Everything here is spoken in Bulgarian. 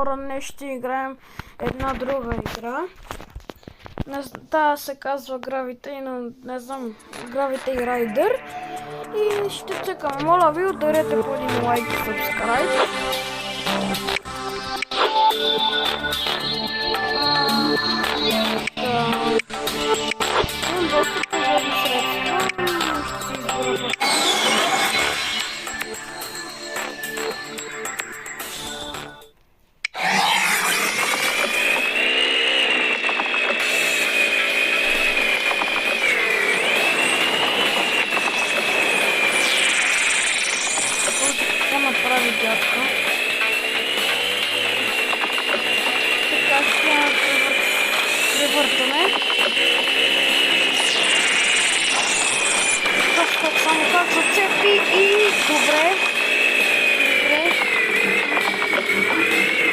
Хора, днес ще играем една друга игра. Та се казва Gravity, но не знам, Gravity Rider. И ще цъкам. Моля ви, ударете по един лайк и subscribe. Имам доста преводни средства. Ще си избора в... Какво направи дядка? Така ще превъртаме. Само как зацепи и добре.